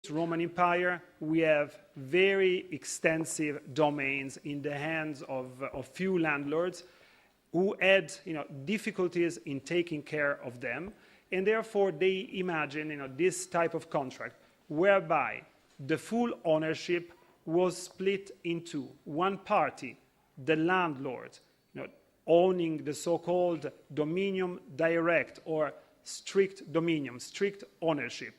Roman Empire, we have very extensive domains in the hands of few landlords who had difficulties in taking care of them, and therefore they imagine this type of contract whereby the full ownership was split into one party, the landlord, owning the so-called Dominium Direct or strict dominium, strict ownership,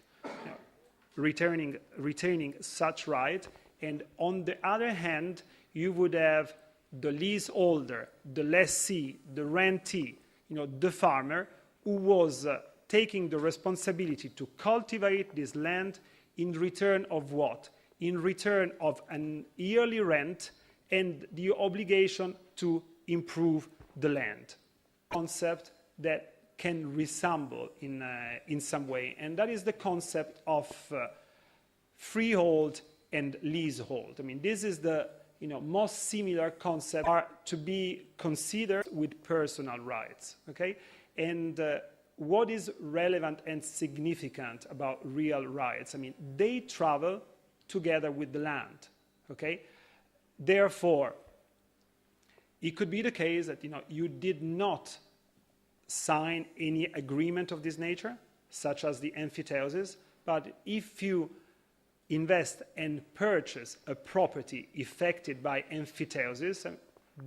retaining such right, and on the other hand, you would have the leaseholder, the lessee, the rentee, the farmer, who was taking the responsibility to cultivate this land in return of what? In return of an yearly rent and the obligation to improve the land. Concept that can resemble in some way, and that is the concept of freehold and leasehold. I mean, this is the most similar concept are to be considered with personal rights. Okay, and what is relevant and significant about real rights? I mean, they travel together with the land. Okay, therefore, it could be the case that you did not sign any agreement of this nature, such as the emphyteusis, but if you invest and purchase a property affected by emphyteusis,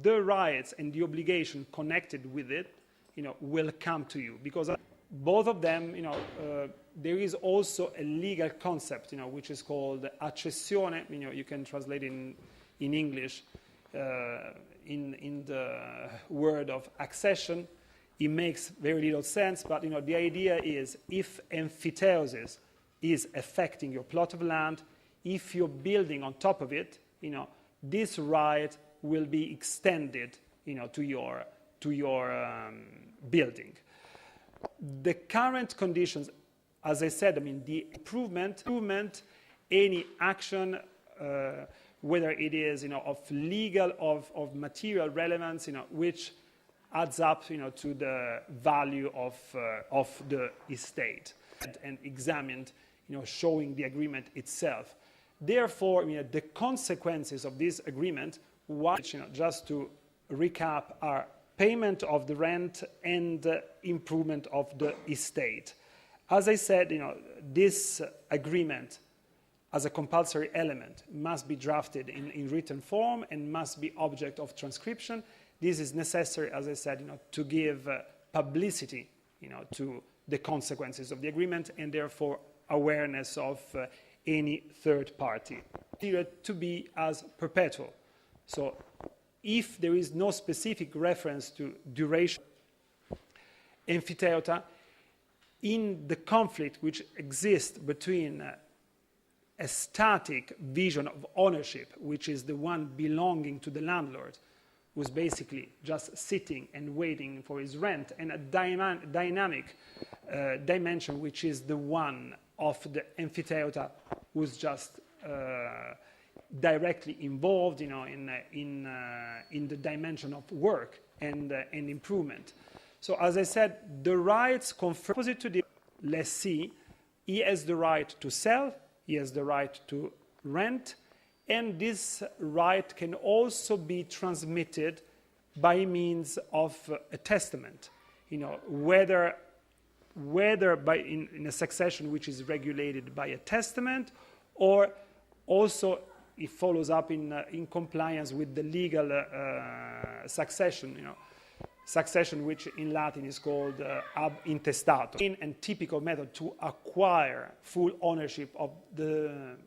the rights and the obligation connected with it, will come to you, because both of them, there is also a legal concept, which is called accessione. You can translate in English in the word of accession. It makes very little sense, but the idea is if emphyteusis is affecting your plot of land, if you're building on top of it, this right will be extended, to your building. The current conditions, as I said, the improvement, any action, whether it is, of legal, of material relevance, which adds up, to the value of the estate, and examined, showing the agreement itself. Therefore, the consequences of this agreement, which, just to recap, are payment of the rent and improvement of the estate. As I said, this agreement as a compulsory element must be drafted in written form and must be object of transcription. This is necessary, as I said, to give publicity, to the consequences of the agreement, and therefore awareness of any third party. To be as perpetual. So if there is no specific reference to duration, emphyteuta, in the conflict which exists between a static vision of ownership, which is the one belonging to the landlord, who's basically just sitting and waiting for his rent, and a dynamic dimension, which is the one of the emphyteuta, who's just directly involved, in the dimension of work and improvement. So, as I said, the rights confer opposite to the lessee. He has the right to sell, he has the right to rent, and this right can also be transmitted by means of a testament. Whether by in a succession which is regulated by a testament, or also it follows up in compliance with the legal succession, succession which in Latin is called ab intestato. And typical method to acquire full ownership of the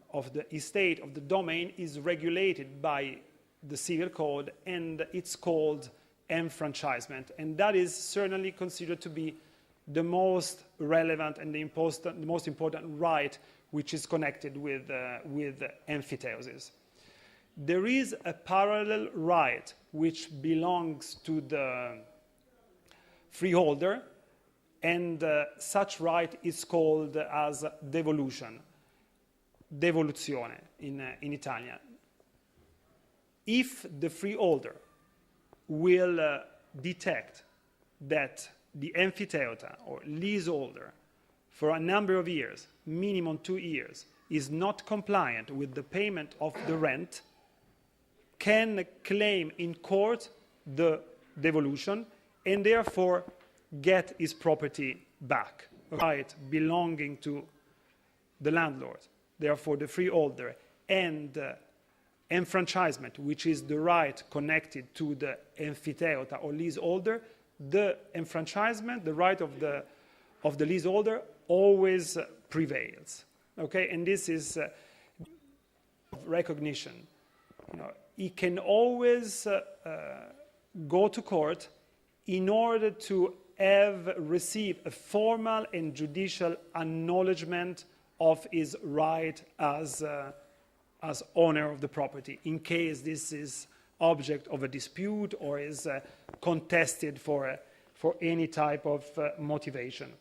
estate, of the domain, is regulated by the civil code, and it's called enfranchisement. And that is certainly considered to be the most relevant and the most important right which is connected with emphyteusis. There is a parallel right which belongs to the freeholder, and such right is called as devoluzione in Italian. If the freeholder will detect that the emphyteuta or leaseholder for a number of years, minimum 2 years, is not compliant with the payment of the rent can claim in court the devolution and therefore get his property back, right, belonging to the landlord, therefore the freeholder, and enfranchisement, which is the right connected to the emphyteuta or leaseholder. The enfranchisement, the right of the leaseholder, always prevails. Okay, and this is recognition. You know, he can always go to court in order to receive a formal and judicial acknowledgement of his right as owner of the property, in case this is object of a dispute or is contested for any type of motivation.